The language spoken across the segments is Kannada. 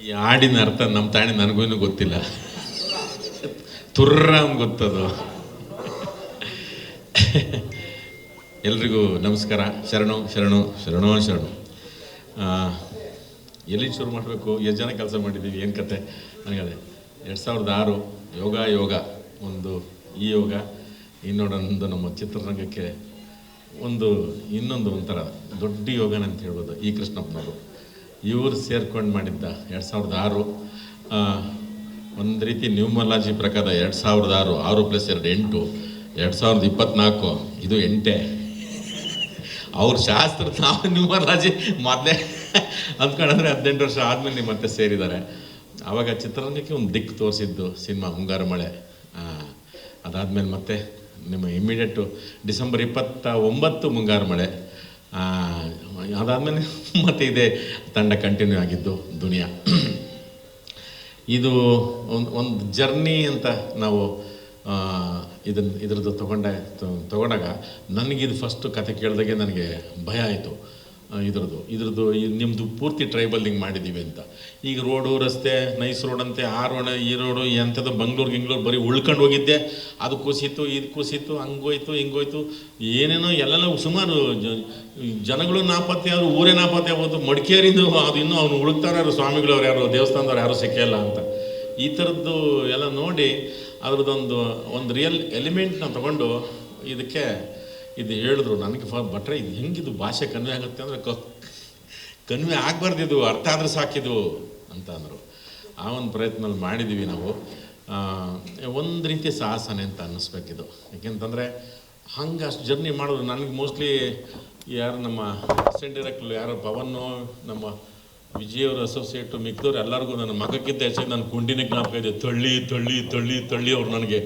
ಈ ಹಾಡಿನ ಅರ್ಥ ನಮ್ಮ ತಾಣಿ ನನಗೂ ಗೊತ್ತಿಲ್ಲ. ತುರ್ರಾಮ್ ಗೊತ್ತದು. ಎಲ್ರಿಗೂ ನಮಸ್ಕಾರ. ಶರಣು ಶರಣು ಶರಣೋ ಶರಣು. ಎಲ್ಲಿ ಶುರು ಮಾಡಬೇಕು? ಎಷ್ಟು ಜನ ಕೆಲಸ ಮಾಡಿದ್ದೀವಿ, ಏನು ಕತೆ ನನಗದೆ. 2006 ಯೋಗ ಒಂದು ಈ ಯೋಗ, ಇನ್ನೊಂದು ನಮ್ಮ ಚಿತ್ರರಂಗಕ್ಕೆ ಇನ್ನೊಂದು ಒಂಥರ ದೊಡ್ಡ ಯೋಗನ ಅಂತ ಹೇಳ್ಬೋದು. ಈ ಕೃಷ್ಣಪ್ಪನವರು ಇವರು ಸೇರ್ಕೊಂಡು ಮಾಡಿದ್ದ 2006. ಒಂದು ರೀತಿ ನ್ಯೂಮರಾಲಜಿ ಪ್ರಕಾರ 2006 6 + 2 8. 2024 ಇದು 8. ಅವ್ರ ಶಾಸ್ತ್ರ ನಾವು ನ್ಯೂಮರಾಲಜಿ ಮೊದಲೇ ಅಂದ್ಕೊಂಡ್ರೆ 18 ವರ್ಷ ಆದಮೇಲೆ ಮತ್ತೆ ಸೇರಿದ್ದಾರೆ. ಆವಾಗ ಚಿತ್ರರಂಗಕ್ಕೆ ಒಂದು ದಿಕ್ಕು ತೋರಿಸಿದ್ದು ಸಿನಿಮಾ ಮುಂಗಾರು ಮಳೆ. ಅದಾದಮೇಲೆ ಮತ್ತೆ ನಿಮ್ಮ ಇಮ್ಮಿಡಿಯೇಟು ಡಿಸೆಂಬರ್ 29 ಮುಂಗಾರು ಮಳೆ. ಅದಾದಮೇಲೆ ಮತ್ತೆ ಇದೇ ತಂಡ ಕಂಟಿನ್ಯೂ ಆಗಿದ್ದು ದುನಿಯಾ. ಇದು ಒಂದು ಜರ್ನಿ ಅಂತ ನಾವು ಇದ್ರದ್ದು ತಗೊಂಡಾಗ ನನಗಿದು ಫಸ್ಟು ಕತೆ ಕೇಳಿದಾಗೆ ನನಗೆ ಭಯ ಆಯಿತು. ಇದ್ರದ್ದು ನಿಮ್ಮದು ಪೂರ್ತಿ ಟ್ರೈಬಲ್ ಮಾಡಿದ್ದೀವಿ ಅಂತ. ಈಗ ರೋಡು ರಸ್ತೆ ನೈಸ್ ರೋಡ್ ಅಂತೆ, ಆ ರೋಡ್ ಈ ರೋಡು ಎಂಥದ್ದು ಗಿಂಗ್ಳೂರು ಬರೀ ಉಳ್ಕೊಂಡು ಹೋಗಿದ್ದೆ. ಅದು ಕುಸಿತು ಇದು ಕುಸಿತು, ಹಂಗೋಯ್ತು ಹಿಂಗೋಯ್ತು, ಏನೇನೋ ಎಲ್ಲೆಲ್ಲ ಸುಮಾರು ಜನಗಳು ನಾಪತ್ತೆ ಆದರು, ಊರೇ ನಾಪತ್ತೆ ಆಗೋದು. ಮಡಿಕೇರಿದು ಅದು ಇನ್ನೂ ಅವ್ನು ಹುಡುಕ್ತಾರ ಸ್ವಾಮಿಗಳವ್ರು ಯಾರು, ದೇವಸ್ಥಾನದವ್ರು ಯಾರು ಸಿಕ್ಕಿಲ್ಲ ಅಂತ. ಈ ಥರದ್ದು ಎಲ್ಲ ನೋಡಿ ಒಂದು ರಿಯಲ್ ಎಲಿಮೆಂಟ್ನ ತಗೊಂಡು ಇದಕ್ಕೆ ಇದು ಹೇಳಿದ್ರು ನನಗೆ. ಬಟ್ರೆ ಇದು ಹೆಂಗಿದು ಭಾಷೆ ಕನ್ವೆ ಆಗುತ್ತೆ ಅಂದರೆ ಕನ್ವೆ ಆಗಬಾರ್ದಿದು, ಅರ್ಥ ಆದ್ರೆ ಸಾಕಿದು ಅಂತ ಅಂದರು. ಆ ಒಂದು ಪ್ರಯತ್ನದಲ್ಲಿ ಮಾಡಿದ್ದೀವಿ ನಾವು. ಒಂದು ರೀತಿಯ ಸಾಹಸನೆ ಅಂತ ಅನ್ನಿಸ್ಬೇಕಿದು. ಯಾಕೆಂತಂದರೆ ಹಂಗೆ ಅಷ್ಟು ಜರ್ನಿ ಮಾಡೋದು ನನಗೆ ಮೋಸ್ಟ್ಲಿ ಯಾರು ನಮ್ಮ ಅಸಿಸ್ಟೆಂಟ್ ಡೈರೆಕ್ಟ್ರು ಯಾರು ಪವನ್ನು, ನಮ್ಮ ವಿಜಯವ್ರ ಅಸೋಸಿಯೇಟು, ಮಿಕ್ದವ್ರು ಎಲ್ಲರಿಗೂ ನನ್ನ ಮಗಕ್ಕಿಂತ ಹೆಚ್ಚಾಗಿ ನನ್ನ ಕುಂಡಿನ ಜ್ಞಾಪಕ ಇದೆ. ತಳ್ಳಿ ಅವ್ರು ನನಗೆ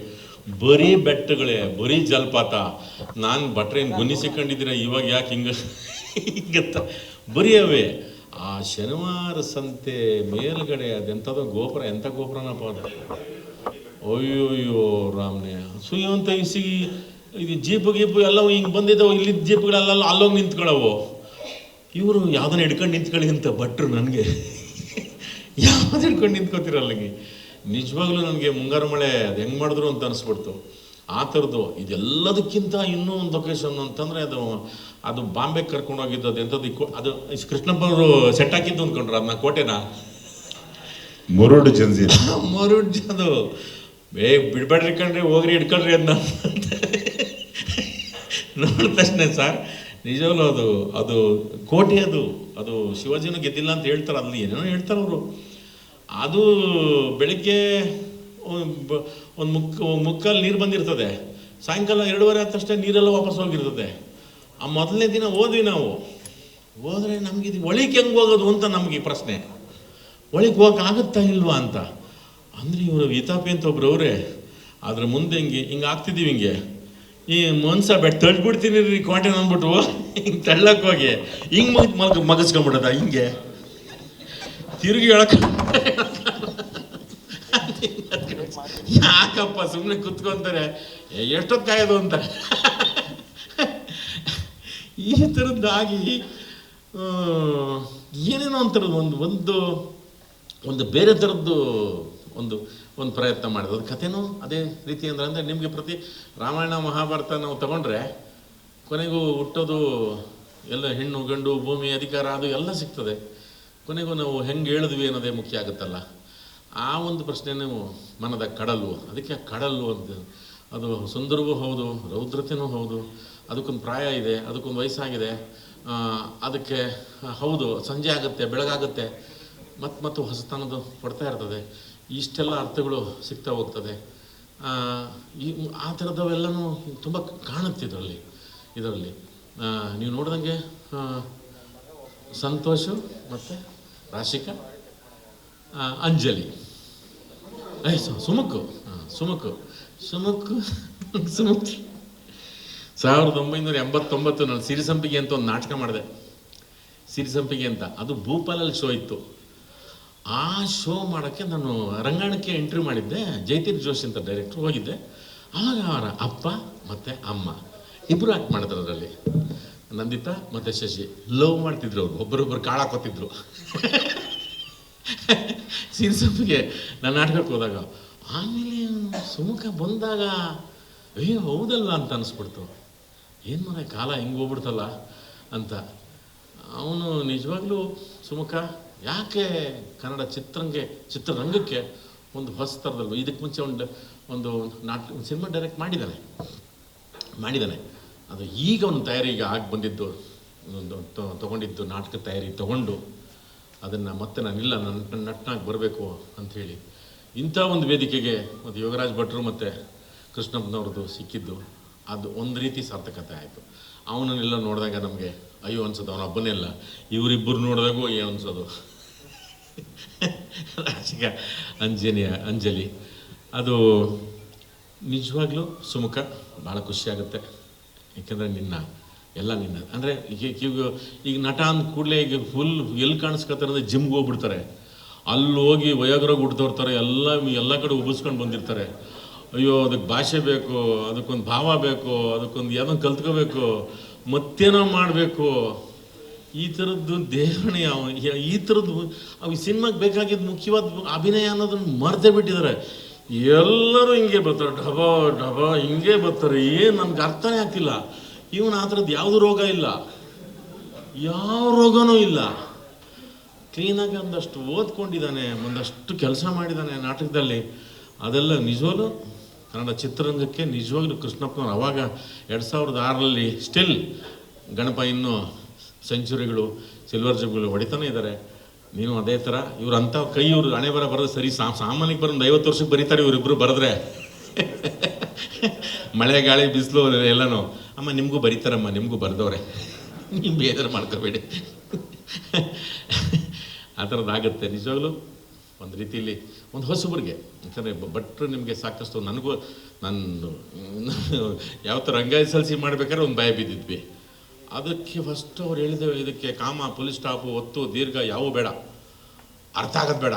ಬರೀ ಬೆಟ್ಟಗಳೇ, ಬರೀ ಜಲಪಾತ. ನಾನು ಭಟ್ರೇನು ಗುನ್ನಿ ಸಿಕ್ಕೊಂಡಿದ್ದೀರ ಇವಾಗ ಯಾಕೆ ಹಿಂಗಂತ ಬರೀ ಅವೇ. ಆ ಶನಿವಾರ ಸಂತೆ ಮೇಲ್ಗಡೆ ಅದೆಂಥದೋ ಗೋಪುರ, ಎಂಥ ಗೋಪುರನಪ್ಪ ಅದು. ಅಯ್ಯೋಯ್ಯೋ ರಾಮ್ನೆ ಸುಯ್ಯಂತ ಇದು ಜೀಪು ಎಲ್ಲ ಹಿಂಗೆ ಬಂದಿದ್ದಾವೆ. ಇಲ್ಲಿದ್ದ ಜೀಪ್ಗಳೆಲ್ಲ ಅಲ್ಲೋಗಿ ನಿಂತ್ಕೊಳ್ಳವು. ಇವರು ಯಾವುದನ್ನ ಹಿಡ್ಕೊಂಡು ನಿಂತ್ಕೊಳ್ಳಿ ಅಂತ ಭಟ್ರು ನನಗೆ ಯಾವ್ದು ಹಿಡ್ಕೊಂಡು ನಿಂತ್ಕೊತಿರಲ್ಲಿಗೆ. ನಿಜವಾಗ್ಲೂ ನನಗೆ ಮುಂಗಾರು ಮಳೆ ಅದು ಹೆಂಗೆ ಮಾಡಿದ್ರು ಅಂತ ಅನಿಸ್ಬಿಡ್ತು. ಆ ಥರದ್ದು ಇದೆಲ್ಲದಕ್ಕಿಂತ ಇನ್ನೂ ಒಂದು ಲೊಕೇಶನ್ ಅಂತಂದರೆ ಅದು ಬಾಂಬೆಗೆ ಕರ್ಕೊಂಡು ಹೋಗಿದ್ದು. ಅದು ಎಂಥದ್ದು ಅದು ಕೃಷ್ಣಪ್ಪ ಅವರು ಸೆಟ್ ಹಾಕಿದ್ದು ಅಂದ್ಕೊಂಡ್ರು ಅದನ್ನ, ಕೋಟೆನ ಮೊರಡು ಜನ್ಸಿ ಅದು ಬಿಡ್ಬೇಡ್ರಿ ಕಣ್ರಿ, ಹೋಗ್ರಿ ಹಿಡ್ಕೊಳ್ರಿ ಅದನ್ನ ನೋಡಿದ ತಕ್ಷಣ ಸರ್ ನಿಜವಲ್ಲೂ ಅದು ಕೋಟೆ, ಅದು ಶಿವಾಜಿನೂ ಗೆದ್ದಿಲ್ಲ ಅಂತ ಹೇಳ್ತಾರೆ. ಅಲ್ಲಿ ಏನೇನೋ ಹೇಳ್ತಾರೆ ಅವರು. ಅದು ಬೆಳಿಗ್ಗೆ ಒಂದು ಮುಕ್ಕಲ್ಲಿ ನೀರು ಬಂದಿರ್ತದೆ, ಸಾಯಂಕಾಲ 2:30 ಆದ ತಕ್ಷಣ ನೀರೆಲ್ಲ ವಾಪಸ್ ಹೋಗಿರ್ತದೆ. ಆ ಮೊದಲನೇ ದಿನ ಹೋದ್ವಿ ನಾವು. ಹೋದರೆ ನಮಗಿದು ಒಳಗೆ ಹೆಂಗೆ ಹೋಗೋದು ಅಂತ ನಮಗೆ ಪ್ರಶ್ನೆ. ಒಳಗೆ ಹೋಗೋಕ್ಕಾಗುತ್ತಾ ಇಲ್ವಾ ಅಂತ. ಅಂದರೆ ಇವರು ವಿತಾಪಿ ಅಂತ ಒಬ್ರು ಅವರೇ. ಅದ್ರ ಮುಂದೆ ಹಿಂಗೆ ಆಗ್ತಿದ್ದೀವಿ, ಹಿಂಗೆ ಈ ಮನ್ಸ ತಳ್ಳಿಬಿಡ್ತೀನಿ ರೀ ಕೋಟೆ ಅಂದ್ಬಿಟ್ಟು ಹಿಂಗೆ ತಳ್ಳಕ್ಕೆ ಹೋಗಿ ಹಿಂಗೆ ಮಗಸ್ಕೊಂಡ್ಬಿಡೋದ, ಹಿಂಗೆ ತಿರುಗಿ ಹೇಳಕ್ಕೆ ಯಾಕಪ್ಪ ಸುಮ್ಮನೆ ಕುತ್ಕೊಂತಾರೆ, ಎಷ್ಟೊತ್ತು ಕಾಯೋದು ಅಂತ. ಈ ಥರದ್ದಾಗಿ ಏನೇನೋ ಒಂಥರದ್ದು ಒಂದು ಬೇರೆ ಥರದ್ದು ಒಂದು ಪ್ರಯತ್ನ ಮಾಡಿದ್ರು. ಅದು ಕಥೆನೂ ಅದೇ ರೀತಿ ಅಂದರೆ ನಿಮಗೆ ಪ್ರತಿ ರಾಮಾಯಣ ಮಹಾಭಾರತ ನಾವು ತಗೊಂಡ್ರೆ ಕೊನೆಗೂ ಹುಟ್ಟೋದು ಎಲ್ಲ ಹೆಣ್ಣು ಗಂಡು ಭೂಮಿ ಅಧಿಕಾರ ಅದು ಎಲ್ಲ ಸಿಗ್ತದೆ. ಕೊನೆಗೂ ನಾವು ಹೆಂಗೆ ಹೇಳಿದ್ವಿ ಅನ್ನೋದೇ ಮುಖ್ಯ ಆಗುತ್ತಲ್ಲ. ಆ ಒಂದು ಪ್ರಶ್ನೆನೂ ಮನದ ಕಡಲು. ಅದಕ್ಕೆ ಕಡಲು ಅಂತ. ಅದು ಸುಂದರವೂ ಹೌದು, ರೌದ್ರತೆಯೂ ಹೌದು. ಅದಕ್ಕೊಂದು ಪ್ರಾಯ ಇದೆ, ಅದಕ್ಕೊಂದು ವಯಸ್ಸಾಗಿದೆ. ಅದಕ್ಕೆ ಹೌದು ಸಂಜೆ ಆಗುತ್ತೆ, ಬೆಳಗಾಗುತ್ತೆ, ಮತ್ತು ಹೊಸತನದ್ದು ಕೊಡ್ತಾ ಇರ್ತದೆ. ಇಷ್ಟೆಲ್ಲ ಅರ್ಥಗಳು ಸಿಗ್ತಾ ಹೋಗ್ತದೆ. ಆ ಥರದವೆಲ್ಲನೂ ತುಂಬ ಕಾಣುತ್ತೆ ಇದರಲ್ಲಿ. ನೀವು ನೋಡ್ದಂಗೆ ಸಂತೋಷು ಮತ್ತು ರಾಶಿಕಾ, ಅಂಜಲಿ, ಸುಮುಖು 1989 ನಾನು ಸಿರಿಸಂಪಿಗೆ ಅಂತ ಒಂದು ನಾಟಕ ಮಾಡಿದೆ. ಸಿರಿಸಂಪಿಗೆ ಅಂತ ಅದು ಭೂಪಾಲಲ್ಲಿ ಶೋ ಇತ್ತು. ಆ ಶೋ ಮಾಡೋಕ್ಕೆ ನಾನು ರಂಗಾಯಣಕ್ಕೆ ಎಂಟ್ರಿ ಮಾಡಿದ್ದೆ. ಜೈತೀರ್ ಜೋಶಿ ಅಂತ ಡೈರೆಕ್ಟ್ರು ಹೋಗಿದ್ದೆ. ಆವಾಗ ಅವರ ಅಪ್ಪ ಮತ್ತು ಅಮ್ಮ ಇಬ್ಬರು ಆ್ಯಕ್ಟ್ ಮಾಡಿದ್ರು ಅದರಲ್ಲಿ. ನಂದಿತಾ ಮತ್ತು ಶಶಿ ಲವ್ ಮಾಡ್ತಿದ್ರು. ಅವರು ಒಬ್ಬರೊಬ್ಬರು ಕಾಳಾಕೋತಿದ್ರು. ಸೀನ್ಸಪ್ಪಿಗೆ ನಾನು ನಾಟಕಕ್ಕೆ ಹೋದಾಗ ಆಮೇಲೆ ಸುಮುಖ ಬಂದಾಗ ಅಯ್ಯೋ ಹೌದಲ್ಲ ಅಂತ ಅನಿಸ್ಬಿಡ್ತು. ಏನು ಮನೆ ಕಾಲ ಹಿಂಗೆ ಹೋಗ್ಬಿಡ್ತಲ್ಲ ಅಂತ. ಅವನು ನಿಜವಾಗ್ಲೂ ಸುಮುಖ ಯಾಕೆ ಕನ್ನಡ ಚಿತ್ರರಂಗಕ್ಕೆ ಒಂದು ಹೊಸ ಥರದಲ್ವ. ಇದಕ್ಕೆ ಮುಂಚೆ ಒಂದು ಸಿನಿಮಾ ಡೈರೆಕ್ಟ್ ಮಾಡಿದ್ದಾನೆ. ಅದು ಈಗ ಒಂದು ತಯಾರಿಗೆ ಆಗಿ ಬಂದಿದ್ದು, ಒಂದು ತೊಗೊಂಡಿದ್ದು ನಾಟಕ ತಯಾರಿ ತೊಗೊಂಡು ಅದನ್ನು ಮತ್ತೆ ನಾನಿಲ್ಲ ನನ್ನ ನಟನಾಗಿ ಬರಬೇಕು ಅಂಥೇಳಿ ಇಂಥ ಒಂದು ವೇದಿಕೆಗೆ ಮತ್ತು ಯೋಗರಾಜ್ ಭಟ್ರು ಮತ್ತು ಕೃಷ್ಣಪ್ಪನವ್ರದ್ದು ಸಿಕ್ಕಿದ್ದು ಅದು ಒಂದು ರೀತಿ ಸಾರ್ಥಕತೆ ಆಯಿತು. ಅವನನ್ನೆಲ್ಲ ನೋಡಿದಾಗ ನಮಗೆ ಅಯ್ಯೋ ಅನ್ಸೋದು, ಅವನ ಹಬ್ಬನೇ ಇಲ್ಲ. ಇವರಿಬ್ಬರು ನೋಡಿದಾಗೂ ಅಯ್ಯೋ ಅನ್ಸೋದು. ರಾಶಿಕ ಅಂಜಲಿ ಅದು ನಿಜವಾಗ್ಲೂ ಸುಮುಖ ಭಾಳ ಖುಷಿಯಾಗುತ್ತೆ. ಏಕೆಂದರೆ ನಿನ್ನ ಅಂದರೆ ಈಗ ನಟ ಅಂದ ಕೂಡಲೇ ಈಗ ಫುಲ್ ಎಲ್ಲಿ ಕಾಣಿಸ್ಕೊತಾರೆ ಅಂದರೆ ಜಿಮ್ಗೆ ಹೋಗ್ಬಿಡ್ತಾರೆ. ಅಲ್ಲಿ ಹೋಗಿ ವಯೋಗ್ರಾಗ ಹುಡ್ತೋರ್ತಾರೆ, ಎಲ್ಲ ಕಡೆ ಉಬ್ಬಿಸ್ಕೊಂಡು ಬಂದಿರ್ತಾರೆ. ಅಯ್ಯೋ ಅದಕ್ಕೆ ಭಾಷೆ ಬೇಕು, ಅದಕ್ಕೊಂದು ಭಾವ ಬೇಕು, ಅದಕ್ಕೊಂದು ಯಾವುದೊಂದು ಕಲ್ತ್ಕೋಬೇಕು, ಮತ್ತೇನೋ ಮಾಡಬೇಕು. ಈ ಥರದ್ದು ದೇವರಣೆ ಈ ಥರದ್ದು ಅವು ಸಿನಿಮಾಗೆ ಬೇಕಾಗಿದ್ದು ಮುಖ್ಯವಾದ ಅಭಿನಯ ಅನ್ನೋದನ್ನು ಮರೆತೇ ಬಿಟ್ಟಿದ್ದಾರೆ. ಎಲ್ಲರೂ ಹಿಂಗೆ ಬರ್ತಾರೆ, ಢಬ ಹಿಂಗೆ ಬರ್ತಾರೆ. ಏನು ನನಗೆ ಅರ್ಥನೇ ಆಗ್ತಿಲ್ಲ. ಇವನು ಆ ಥರದ್ದು ಯಾವುದು ರೋಗ ಇಲ್ಲ, ಯಾವ ರೋಗನೂ ಇಲ್ಲ. ಕ್ಲೀನಾಗಿ ಒಂದಷ್ಟು ಓದ್ಕೊಂಡಿದ್ದಾನೆ, ಒಂದಷ್ಟು ಕೆಲಸ ಮಾಡಿದ್ದಾನೆ ನಾಟಕದಲ್ಲಿ. ಅದೆಲ್ಲ ನಿಜವಾಗ್ಲೂ ಕನ್ನಡ ಚಿತ್ರರಂಗಕ್ಕೆ ನಿಜವಾಗ್ಲೂ ಕೃಷ್ಣಪ್ಪನವ್ರು ಅವಾಗ 2006ರಲ್ಲಿ ಸ್ಟಿಲ್ ಗಣಪ ಇನ್ನೂ ಸೆಂಚುರಿಗಳು ಸಿಲ್ವರ್ ಜಬ್ಗಳು ಹೊಡಿತಾನೆ ಇದ್ದಾರೆ. ನೀನು ಅದೇ ಥರ ಇವ್ರು ಅಂಥ ಇವ್ರು ಹಣೆ ಬರೋದು ಸರಿ. ಸಾಮಾನ್ಯಕ್ಕೆ ಬರೋದು 50 ವರ್ಷಕ್ಕೆ ಬರೀತಾರೆ ಇವರಿಬ್ಬರು ಬರೆದ್ರೆ. ಮಳೆ ಗಾಳಿ ಬಿಸಿಲು ಎಲ್ಲನೂ ಅಮ್ಮ ನಿಮಗೂ ಬರೀತಾರಮ್ಮ, ನಿಮಗೂ ಬರೆದವ್ರೆ, ನೀವು ಬೇಜಾರು ಮಾಡ್ಕೋಬೇಡಿ. ಆ ಥರದ್ದಾಗುತ್ತೆ ನಿಜವಾಗ್ಲೂ. ಒಂದು ರೀತಿಯಲ್ಲಿ ಒಂದು ಹೊಸಬ್ರಿಗೆ, ಯಾಕಂದರೆ ಭಟ್ರು ನಿಮಗೆ ಸಾಕಷ್ಟು ನಾನು ಯಾವ ಥರ ರಂಗಾಯಸಲ್ಸಿ ಮಾಡ್ಬೇಕಾದ್ರೆ ಒಂದು ಭಯ ಬಿದ್ದಿದ್ವಿ. ಅದಕ್ಕೆ ಫಸ್ಟ್ ಅವ್ರು ಹೇಳಿದ್ದೇವೆ, ಇದಕ್ಕೆ ಕಾಮ, ಪುಲಿ ಸ್ಟಾಪು, ಒತ್ತು, ದೀರ್ಘ ಯಾವೂ ಬೇಡ, ಅರ್ಥ ಆಗೋದು ಬೇಡ,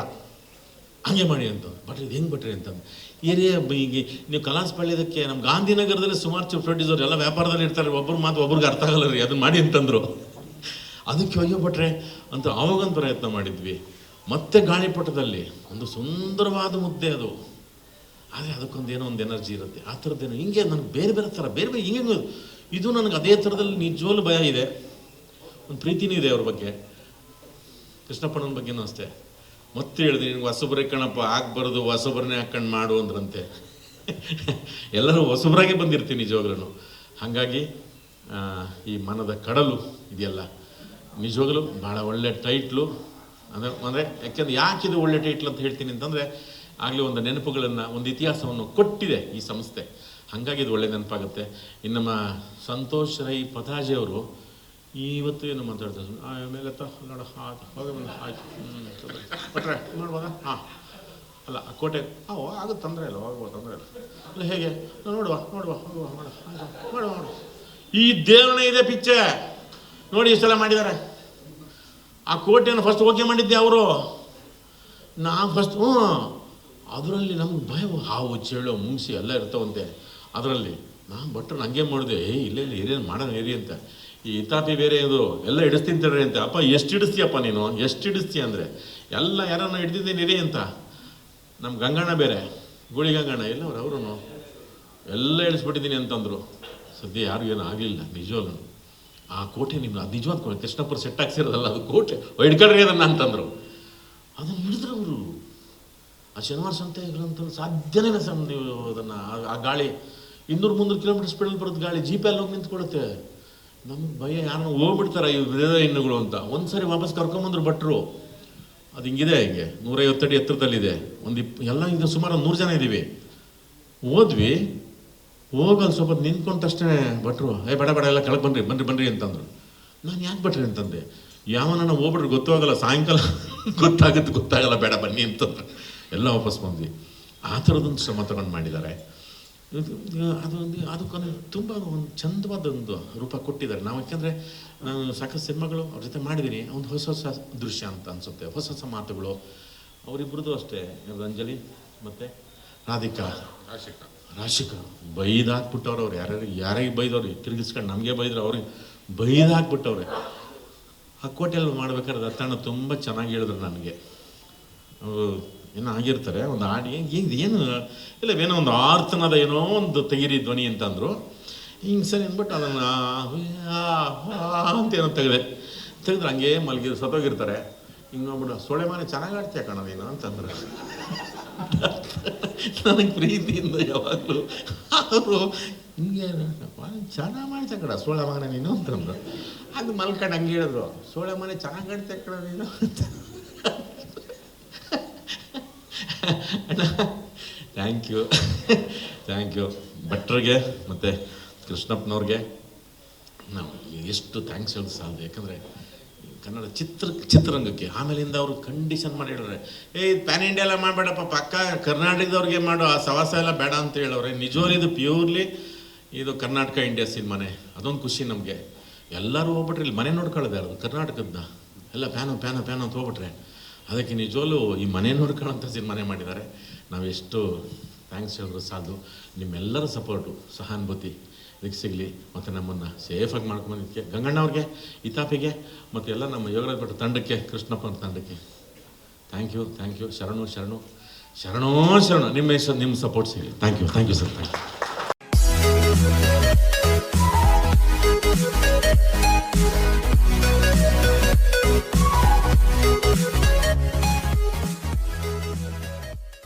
ಹಂಗೆ ಮಾಡಿ ಅಂತ. ಬಟ್ ಇದು ಹೆಂಗೆ ಬಟ್ರಿ ಅಂತಂದು ಏರಿಯಾ ಹೀಗೆ ನೀವು ಕಲಾಸಪಾಳ್ಯದಕ್ಕೆ ನಮ್ಮ ಗಾಂಧಿನಗರದಲ್ಲಿ ಸುಮಾರು ಪ್ರೊಡ್ಯೂಸರ್ ಎಲ್ಲ ವ್ಯಾಪಾರದಲ್ಲಿ ಇರ್ತಾರೆ. ಒಬ್ಬರು ಮಾತು ಒಬ್ರಿಗೆ ಅರ್ಥ ಆಗಲ್ಲ ರೀ, ಅದನ್ನು ಮಾಡಿ ಅಂತಂದರು. ಅದಕ್ಕೆ ಅಯ್ಯೋ ಭಟ್ರೆ ಅಂತ ಆವಾಗೊಂದು ಪ್ರಯತ್ನ ಮಾಡಿದ್ವಿ. ಮತ್ತೆ ಗಾಳಿಪಟದಲ್ಲಿ ಒಂದು ಸುಂದರವಾದ ಮುದ್ದೆ ಅದು. ಆದರೆ ಅದಕ್ಕೊಂದೇನೋ ಒಂದು ಎನರ್ಜಿ ಇರುತ್ತೆ. ಆ ಥರದ್ದೇನೋ ಹಿಂಗೆ ನನಗೆ ಬೇರೆ ಥರ ಬೇರೆ ಹಿಂಗೆ ಇದು ನನಗೆ ಅದೇ ಥರದಲ್ಲಿ ನಿಜವಾಗ್ಲೂ ಭಯ ಇದೆ. ಒಂದು ಪ್ರೀತಿನೂ ಇದೆ ಅವ್ರ ಬಗ್ಗೆ, ಕೃಷ್ಣಪ್ಪನ ಬಗ್ಗೆನೂ ಅಷ್ಟೇ. ಮತ್ತೆ ಹೇಳಿದೆ ನಿನಗೆ ಹೊಸಬ್ರೆ ಕಣಪ್ಪ, ಹಾಕ್ಬಾರ್ದು, ಹೊಸಬ್ರನ್ನೇ ಹಾಕೊಂಡು ಮಾಡು ಅಂದ್ರಂತೆ. ಎಲ್ಲರೂ ಹೊಸಬ್ರಾಗೆ ಬಂದಿರ್ತೀನಿ ನಿಜವಾಗ್ಲೂ. ಹಾಗಾಗಿ ಈ ಮನದ ಕಡಲು ಇದೆಯಲ್ಲ ನಿಜವಾಗ್ಲೂ ಭಾಳ ಒಳ್ಳೆ ಟೈಟ್ಲು. ಅಂದರೆ ಯಾಕೆಂದ್ರೆ ಯಾಕಿದು ಒಳ್ಳೆ ಟೈಟ್ಲ್ ಅಂತ ಹೇಳ್ತೀನಿ ಅಂತಂದರೆ, ಆಗಲೇ ಒಂದು ನೆನಪುಗಳನ್ನು, ಒಂದು ಇತಿಹಾಸವನ್ನು ಕೊಟ್ಟಿದೆ ಈ ಸಂಸ್ಥೆ. ಹಾಗಾಗಿ ಇದು ಒಳ್ಳೆ ನೆನಪಾಗುತ್ತೆ. ಇನ್ನು ನಮ್ಮ ಸಂತೋಷ್ ರೈ ಪತಾಜಿ ಅವರು ಇವತ್ತು ಏನು ಮಾತಾಡ್ತಾರೆ ಆಮೇಲೆ ನೋಡ ಬಟ್ರೆ ನೋಡ್ಬೋದಾ? ಹಾಂ ಅಲ್ಲ ಆ ಕೋಟೆ ಆಗುತ್ತೆ, ತೊಂದರೆ ಇಲ್ಲ, ಹೋಗ್ಬೋದು, ತೊಂದರೆ ಇಲ್ಲ. ಅಲ್ಲ ಹೇಗೆ ನೋಡುವ ನೋಡುವ. ಈ ದೇವರೇ ಇದೆ ಪಿಚ್ಚೆ ನೋಡಿ, ಇಷ್ಟೆಲ್ಲ ಮಾಡಿದ್ದಾರೆ. ಆ ಕೋಟೆಯನ್ನು ಫಸ್ಟ್ ಓಕೆ ಮಾಡಿದ್ದೆ ಅವರು, ನಾವು ಫಸ್ಟ್ ಅದರಲ್ಲಿ ನಮ್ಗೆ ಭಯ, ಹಾವು ಚೇಳು ಮುಂಗ್ಸಿ ಎಲ್ಲ ಇರ್ತಾವಂತೆ. ಅದರಲ್ಲಿ ನಾನು ಭಟ್ರು ಹಂಗೆ ಮಾಡಿದೆ, ಇಲ್ಲೇ ಏನೇನು ಮಾಡೋಣ ಏರಿ ಅಂತ. ಈ ಇತಾಪಿ ಬೇರೆ ಇದು ಎಲ್ಲ ಹಿಡಿಸ್ತಿಂತಾರೆ ಅಂತ. ಅಪ್ಪ ಎಷ್ಟು ಹಿಡಿಸ್ತೀಯಪ್ಪ ನೀನು, ಎಷ್ಟು ಹಿಡಿಸ್ತೀಯ ಅಂದರೆ ಎಲ್ಲ ಯಾರನ್ನ ಹಿಡ್ದಿದ್ದೀನಿ ಇರಿ ಅಂತ. ನಮ್ಮ ಗಂಗಣ್ಣ ಬೇರೆ, ಗುಳಿ ಗಂಗಣ್ಣ ಎಲ್ಲ ಅವರು ಎಲ್ಲ ಇಳಿಸ್ಬಿಟ್ಟಿದ್ದೀನಿ ಅಂತಂದರು. ಸದ್ಯ ಯಾರಿಗೂ ಏನೂ ಆಗಲಿಲ್ಲ ನಿಜವಾಗ್ಲೂ. ಆ ಕೋಟೆ ನಿಮ್ಮ ಅದು ನಿಜವಾದ ಕೋಟೆ, ಕೃಷ್ಣಪ್ಪರು ಸೆಟ್ ಹಾಕ್ಸಿರೋದಲ್ಲ ಅದು ಕೋಟೆ, ಹಿಡ್ಕೊಳ್ರಿ ಅದನ್ನು ಅಂತಂದರು. ಅದನ್ನು ಹಿಡಿದ್ರು ಅವರು. ಆ ಶನಿವಾರ ಸಂತೆಗಳಂತ ಸಾಧ್ಯನೇ ಇಲ್ಲ ಸರ್. ನೀವು ಅದನ್ನು ಆ ಗಾಳಿ 200-300 ಕಿಲೋಮೀಟರ್ ಸ್ಪೀಡಲ್ಲಿ ಬರೋದು ಗಾಳಿ ಜೀಪಲ್ಲಿ ಹೋಗಿ ನಿಂತ್ಕೊಡುತ್ತೆ. ನಮ್ಗೆ ಭಯ, ಯಾರನ್ನ ಹೋಗ್ಬಿಡ್ತಾರೆ ಈ ವಿಧದ ಹೆಣ್ಣುಗಳು ಅಂತ. ಒಂದು ಸರಿ ವಾಪಸ್ ಕರ್ಕೊಂಬಂದ್ರು ಭಟ್ರು. ಅದು ಹಿಂಗಿದೆ, ಹಿಂಗೆ 150 ಅಡಿ ಎತ್ತರದಲ್ಲಿದೆ. ಎಲ್ಲ ಈಗ ಸುಮಾರು 100 ಜನ ಇದ್ದೀವಿ. ಹೋದ್ವಿ, ಹೋಗಲ್ಲಿ ಸ್ವಲ್ಪ ನಿಂತ್ಕೊಂಡ ತಕ್ಷಣ ಭಟ್ರು ಬೇಡ ಎಲ್ಲ ಕೆಳಗೆ ಬನ್ರಿ ಅಂತಂದರು. ನಾನು ಯಾಕೆ ಭಟ್ರಿ ಅಂತಂದೆ, ಯಾವನ ಹೋಗ್ಬಿಟ್ರೆ ಗೊತ್ತಾಗಲ್ಲ, ಸಾಯಂಕಾಲ ಗೊತ್ತಾಗಲ್ಲ, ಬೇಡ ಬನ್ನಿ ಅಂತಂದ್ರೆ ಎಲ್ಲ ವಾಪಸ್ ಬಂದ್ವಿ. ಆ ಥರದೊಂದು ಶ್ರಮ ತಗೊಂಡು ಮಾಡಿದ್ದಾರೆ. ಅದಕ್ಕೊಂದು ತುಂಬ ಒಂದು ಚಂದವಾದ ಒಂದು ರೂಪ ಕೊಟ್ಟಿದ್ದಾರೆ. ನಾವು ಯಾಕೆಂದರೆ ನಾನು ಸಾಕಷ್ಟು ಸಿನಿಮಾಗಳು ಅವ್ರ ಜೊತೆ ಮಾಡಿದ್ದೀನಿ. ಒಂದು ಹೊಸ ದೃಶ್ಯ ಅಂತ ಅನಿಸುತ್ತೆ, ಹೊಸ ಮಾತುಗಳು. ಅವರಿಬ್ಬರದು ಅಷ್ಟೇ, ಅಂಜಲಿ ಮತ್ತು ರಾಶಿಕಾ ಬೈದಾಕ್ಬಿಟ್ಟವ್ರು. ಅವ್ರು ಯಾರಿಗೆ ಬೈದವ್ರಿಗೆ ತಿರುಗಿಸ್ಕೊಂಡು ನಮಗೆ ಬೈದ್ರು, ಅವ್ರಿಗೆ ಬೈದಾಕ್ಬಿಟ್ಟವ್ರೆ. ಆ ಕೋಟೆಯಲ್ಲಿ ಮಾಡ್ಬೇಕಾದ್ರೆ ದತ್ತಣ್ಣ ತುಂಬ ಚೆನ್ನಾಗಿ ಹೇಳಿದ್ರು ನನಗೆ. ಏನೋ ಆಗಿರ್ತಾರೆ, ಒಂದು ಹಾಡು ಏನು ಇಲ್ಲವೇನೋ ಒಂದು ಆರ್ತನದ ಏನೋ ಒಂದು ತೆಗಿರಿ ಧ್ವನಿ ಅಂತಂದರು. ಹಿಂಗೆ ಸರಿ ಅಂದ್ಬಿಟ್ಟು ಅದನ್ನು ಅಂತ ಏನೋ ತೆಗೆದ್ರೆ ಹಂಗೆ ಮಲಗಿ ಸತ್ತೋಗಿರ್ತಾರೆ. ಹಿಂಗೆ ನೋಡ್ಬಿಟ್ಟು ಸೊಳ್ಳೆ ಮನೆ ಚೆನ್ನಾಗಿ ಆಡ್ತೀಯ ಕಣ ನೀನು ಅಂತಂದ್ರೆ ನನಗೆ ಪ್ರೀತಿಯಿಂದ ಯಾವಾಗಲೂ ಅವರು ಹಿಂಗೆ ಚೆನ್ನಾಗಿ ಮಾಡ್ತಾ ಕಡ ಸೋಳೆ ಮಗನ ನೀನು ಅಂತಂದ್ರು. ಅದು ಮಲ್ಕೊಂಡು ಹಂಗೆ ಹೇಳಿದ್ರು, ಸೋಳೆ ಮನೆ ಚೆನ್ನಾಗಿ ಆಡ್ತಾ ಕಡ ನೀನು ಅಂತ. ಅಣ್ಣ ಥ್ಯಾಂಕ್ ಯು ಭಟ್ರಿಗೆ ಮತ್ತು ಕೃಷ್ಣಪ್ಪನವ್ರಿಗೆ ನಾವು ಎಷ್ಟು ಥ್ಯಾಂಕ್ಸ್ ಹೇಳೋದು ಸಾಲದು. ಯಾಕಂದರೆ ಕನ್ನಡ ಚಿತ್ರರಂಗಕ್ಕೆ ಆಮೇಲಿಂದ ಅವರು ಕಂಡೀಷನ್ ಮಾಡಿ ಹೇಳಿದ್ರೆ, ಪ್ಯಾನ್ ಇಂಡಿಯಾ ಎಲ್ಲ ಮಾಡಬೇಡಪ್ಪ, ಪಕ್ಕ ಕರ್ನಾಟಕದವ್ರಿಗೆ ಮಾಡೋ ಆ ಸವಾಸ ಎಲ್ಲ ಬೇಡ ಅಂತ ಹೇಳವ್ರೆ. ನಿಜವಾಗ್ಲೂ ಇದು ಪ್ಯೂರ್ಲಿ ಇದು ಕರ್ನಾಟಕ ಇಂಡಿಯಾ ಸಿನಿಮಾನೇ. ಅದೊಂದು ಖುಷಿ ನಮಗೆ. ಎಲ್ಲರೂ ಹೋಗ್ಬಿಟ್ರೆ ಇಲ್ಲಿ ಮನೆ ನೋಡ್ಕೊಳ್ಳೋದು ಯಾರು ಕರ್ನಾಟಕದ ಎಲ್ಲ ಪ್ಯಾನು ಅಂತ ಹೋಗ್ಬಿಟ್ರೆ, ಅದಕ್ಕೆ ನಿಜವಲ್ಲೂ ಈ ಮನೆ ನೋಡ್ಕೊಳ್ಳೋಂಥ ಸಿನಿಮಾನೇ ಮಾಡಿದ್ದಾರೆ. ನಾವು ಎಷ್ಟು ಥ್ಯಾಂಕ್ಸ್ ಹೇಳಿದ್ರು ಸಾಲದು. ನಿಮ್ಮೆಲ್ಲರ ಸಪೋರ್ಟು ಸಹಾನುಭೂತಿ ಇದಕ್ಕೆ ಸಿಗಲಿ, ಮತ್ತು ನಮ್ಮನ್ನು ಸೇಫಾಗಿ ಮಾಡ್ಕೊಂಬಂದಿದ್ದಕ್ಕೆ ಗಂಗಣ್ಣವ್ರಿಗೆ, ಇತಾಪಿಗೆ, ಮತ್ತು ಎಲ್ಲ ನಮ್ಮ ಯೋಗರಾಜ್ ಭಟ್ ತಂಡಕ್ಕೆ, ಕೃಷ್ಣಪ್ಪನ ತಂಡಕ್ಕೆ ಥ್ಯಾಂಕ್ ಯು. ಶರಣು ನಿಮ್ಮ ಸಪೋರ್ಟ್ ಸಿಗಲಿ. Thank you sir. Thank you.